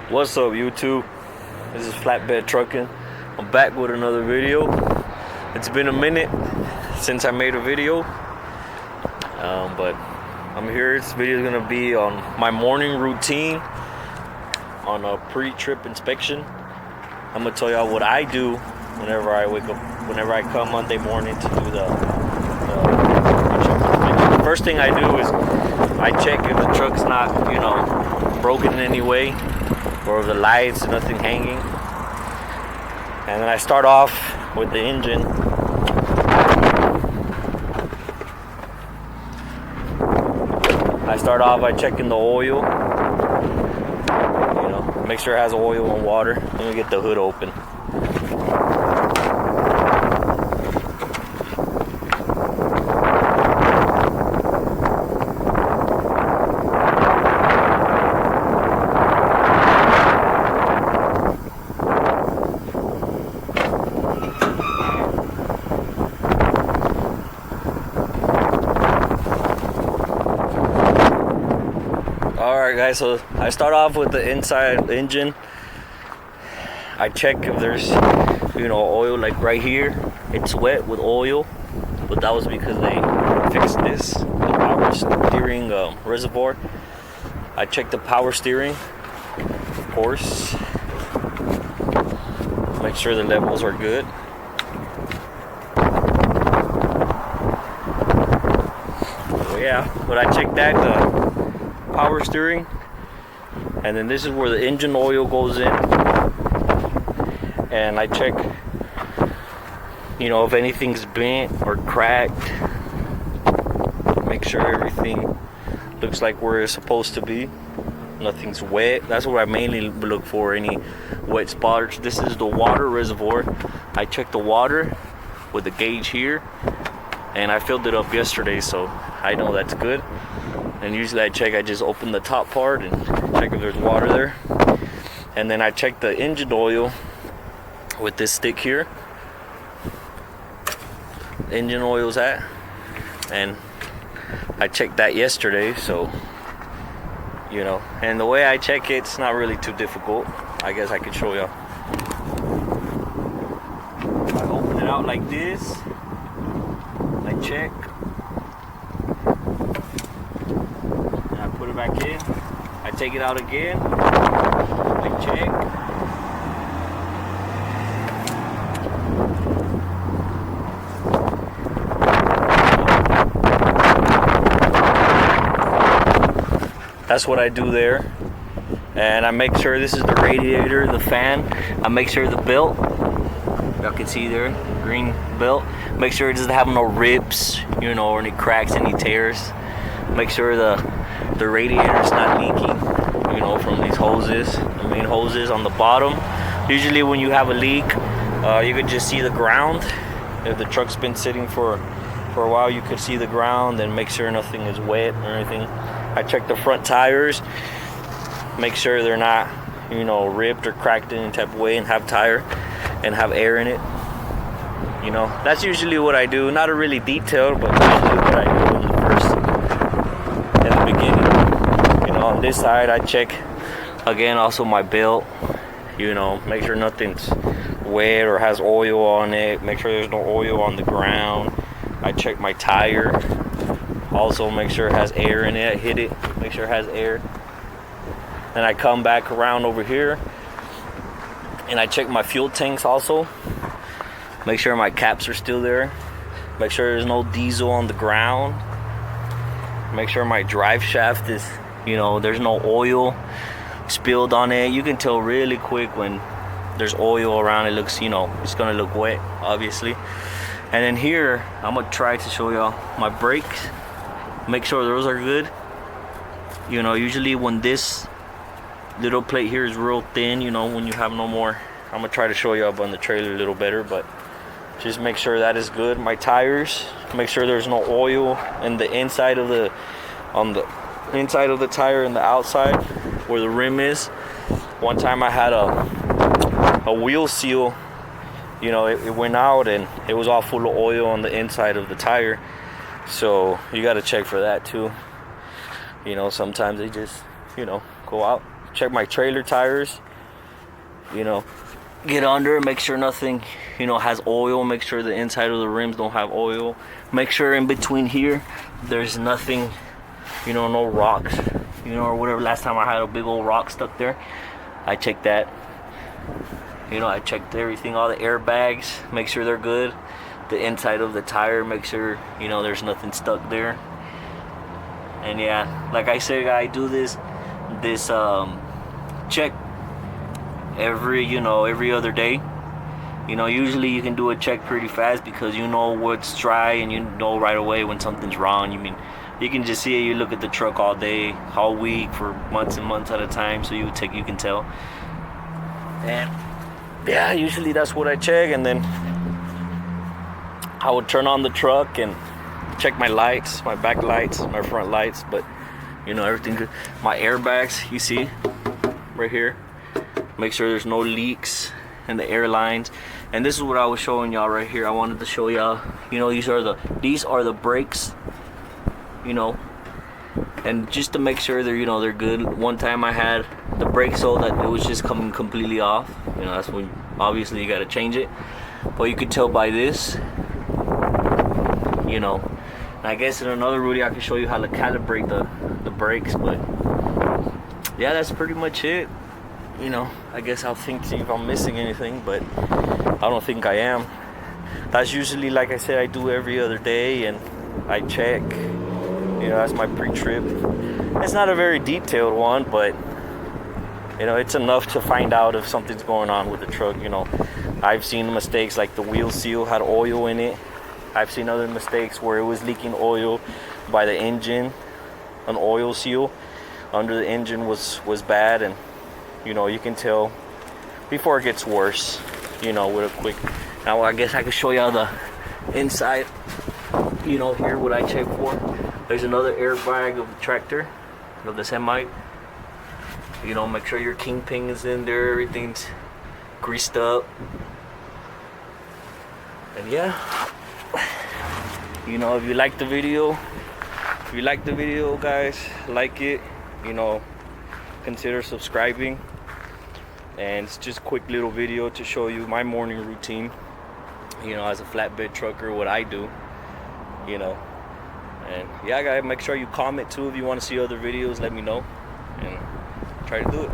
What's up, YouTube? This is Flatbed Trucking. I'm back with another video. It's been a minute since I made a video, but I'm here. This video is gonna be on my morning routine on a pre-trip inspection. I'm gonna tell y'all what I do whenever I wake up, whenever I come Monday morning to do the pre-trip inspection. The first thing I do is I check if the truck's not, broken in any way, or the lights, nothing hanging. And then I start off with the engine. I start off by checking the oil. Make sure it has oil and water. Then we get the hood open. Alright guys, so I start off with the inside engine. I check if there's oil, like right here it's wet with oil, but that was because they fixed this, the power steering reservoir. I check the power steering, of course, make sure the levels are good. So yeah, but I check that, the power steering, and then this is where the engine oil goes in, and I check if anything's bent or cracked, make sure everything looks like where it's supposed to be, nothing's wet. That's what I mainly look for, any wet spots. This is the water reservoir. I check the water with the gauge here, and I filled it up yesterday, so I know that's good. And usually I just open the top part and check if there's water there. And then I check the engine oil with this stick here. Engine oil's at. And I checked that yesterday, so, And the way I check it, it's not really too difficult. I guess I could show y'all. I open it out like this. I check. Put it back in. I take it out again. I check. That's what I do there. And I make sure this is the radiator, the fan. I make sure the belt, y'all can see there, green belt. Make sure it doesn't have no rips, or any cracks, any tears. Make sure the radiator's not leaking, from these hoses, the main hoses on the bottom. Usually when you have a leak, you can just see the ground. If the truck's been sitting for a while, you could see the ground, and make sure nothing is wet or anything. I check the front tires, make sure they're not, ripped or cracked in any type of way, and have tire and have air in it. That's usually what I do. Not a really detailed, but usually what I do in the beginning. On this side I check again also my belt, make sure nothing's wet or has oil on it, make sure there's no oil on the ground. I check my tire, also make sure it has air in it. I hit it, make sure it has air. Then I come back around over here and I check my fuel tanks also, make sure my caps are still there, make sure there's no diesel on the ground. Make sure my drive shaft is, there's no oil spilled on it. You can tell really quick when there's oil around. It looks, it's gonna look wet, obviously. And then here, I'm gonna try to show y'all my brakes. Make sure those are good. Usually when this little plate here is real thin, when you have no more. I'm gonna try to show you up on the trailer a little better, but just make sure that is good. My tires, make sure there's no oil in the inside of the inside of the tire and the outside where the rim is. One time I had a wheel seal, it went out and it was all full of oil on the inside of the tire. So you got to check for that too. Sometimes they just you know, go out, check my trailer tires, you know, get under, make sure nothing, you know, has oil, make sure the inside of the rims don't have oil, make sure in between here there's nothing, you know, no rocks, you know, or whatever. Last time I had a big old rock stuck there, I checked that, you know, I checked everything, all the airbags, make sure they're good, the inside of the tire, make sure, you know, there's nothing stuck there. And yeah, like I said, I do this check every other day. You know, usually you can do a check pretty fast because you know what's dry and you know right away when something's wrong. You can just see it. You look at the truck all day, all week, for months and months at a time, so you can tell. And yeah, usually that's what I check. And then I would turn on the truck and check my lights, my back lights, my front lights, but you know, everything good. My airbags, you see right here, make sure there's no leaks in the air lines. And this is what I was showing y'all right here. I wanted to show y'all, you know, these are the brakes, you know, and just to make sure they're, you know, they're good. One time I had the brake so that it was just coming completely off, you know, that's when obviously you got to change it. But you could tell by this, you know. And I guess in another video I can show you how to calibrate the brakes, but yeah, that's pretty much it. You know, I guess I'll see if I'm missing anything, but I don't think I am. That's usually, like I said, I do every other day, and I check, you know, that's my pre-trip. It's not a very detailed one, but you know, it's enough to find out if something's going on with the truck. You know, I've seen mistakes like the wheel seal had oil in it. I've seen other mistakes where it was leaking oil by the engine. An oil seal under the engine was bad, and you know, you can tell before it gets worse, you know, with a quick. Now I guess I could show y'all the inside, you know, here what I check for. There's another airbag of the tractor, of the semi. You know, make sure your kingpin is in there, everything's greased up. And yeah, you know, if you like the video, guys, like it, you know, consider subscribing. And it's just a quick little video to show you my morning routine, you know, as a flatbed trucker, what I do, you know. And yeah, guys, make sure you comment too if you want to see other videos. Let me know and try to do it.